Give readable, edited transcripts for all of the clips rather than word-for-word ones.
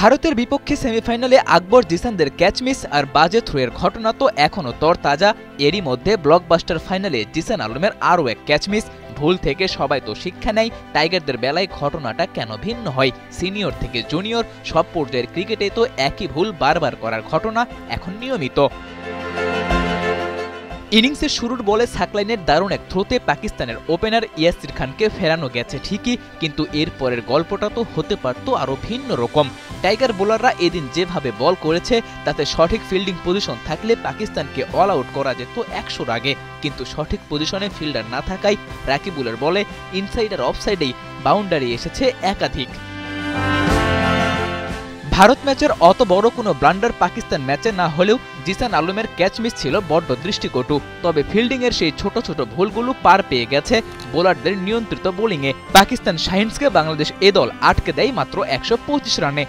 ভারতের বিপক্ষে সেমিফাইনালে আকবর জিসানদের ক্যাচ মিস আর বাজে থ্রোয়ের ঘটনা তো এখনও তরতাজা। এরই মধ্যে ব্লকবাস্টার ফাইনালে জিসান আলমের আরও এক ক্যাচ মিস। ভুল থেকে সবাই তো শিক্ষা নেয়, টাইগারদের বেলায় ঘটনাটা কেন ভিন্ন হয়? সিনিয়র থেকে জুনিয়র সব পর্যায়ের ক্রিকেটে তো একই ভুল বারবার করার ঘটনা এখন নিয়মিত। ইনিংসের শুরুর বলে সাকলাইনের দারুণ এক থ্রোতে পাকিস্তানের ওপেনার ইয়াসির খানকে ফেরানো গেছে ঠিকই, কিন্তু এর পরের গল্পটা তো হতে পারত আরও ভিন্ন রকম। টাইগার বোলাররা এদিন যেভাবে বল করেছে তাতে সঠিক ফিল্ডিং পজিশন থাকলে পাকিস্তানকে অল আউট করা যেত 100 রাগে, কিন্তু সঠিক পজিশনে ফিল্ডার না থাকায় রাকিবুলের বলে ইনসাইড আর অফসাইডেই বাউন্ডারি এসেছে একাধিক। ভারত ম্যাচের অত বড় কোনো ব্লান্ডার পাকিস্তান ম্যাচে না হলেও জিসান আলমের ক্যাচ মিস ছিল বড্ড দৃষ্টিকটু। তবে ফিল্ডিংয়ের সেই ছোট ছোট ভুলগুলো পার পেয়ে গেছে বোলারদের নিয়ন্ত্রিত বোলিংয়ে। পাকিস্তান শাহিনসকে বাংলাদেশ এ দল আটকে দেয় মাত্র 125 রানে।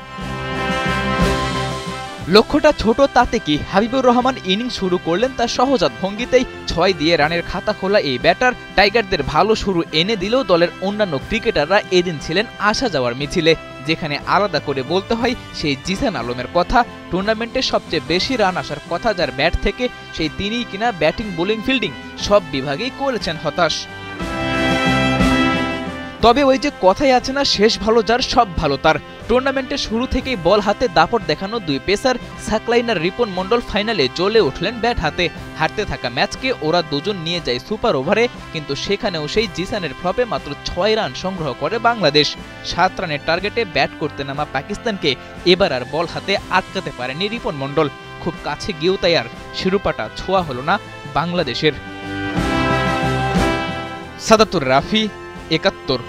লক্ষ্যটা ছোট তাতে কি, হাবিবুর রহমান ইনিংস শুরু করলেন তার সহজাত ভঙ্গিতেই। 6 দিয়ে রানের খাতা খোলা এই ব্যাটার টাইগারদের ভালো শুরু এনে দিলেও দলের অন্যান্য ক্রিকেটাররা এদিন ছিলেন আসা যাওয়ার মিছিলে। যেখানে আলাদা করে বলতে হয় সেই জিসান আলমের কথা। টুর্নামেন্টে সবচেয়ে বেশি রান আসার কথা যার ব্যাট থেকে, সেই তিনিই কিনা ব্যাটিং বোলিং ফিল্ডিং সব বিভাগেই করেছেন হতাশ। তবে ওই যে কথাই আছে না, শেষ ভালো যার সব ভালো তার। টুর্নামেন্টের শুরু থেকেই বল হাতে দাপট দেখানো দুই পেসার সাকলাইন আর রিপন মন্ডল ফাইনালে জ্বলে উঠলেন ব্যাট হাতে। হারতে থাকা ম্যাচকে ওরা দুজন নিয়ে যায় সুপার ওভারে, কিন্তু সেখানেও সেই জিসানের ফ্লপে মাত্র 6 রান সংগ্রহ করে বাংলাদেশ। 7 রানের টার্গেটে ব্যাট করতে নামা পাকিস্তানকে এবার আর বল হাতে আটকাতে পারেনি রিপন মন্ডল। খুব কাছে গিয়েও তাই আর শিরোপাটা ছোঁয়া হলো না বাংলাদেশের। সাদাতুর রাফি, 71।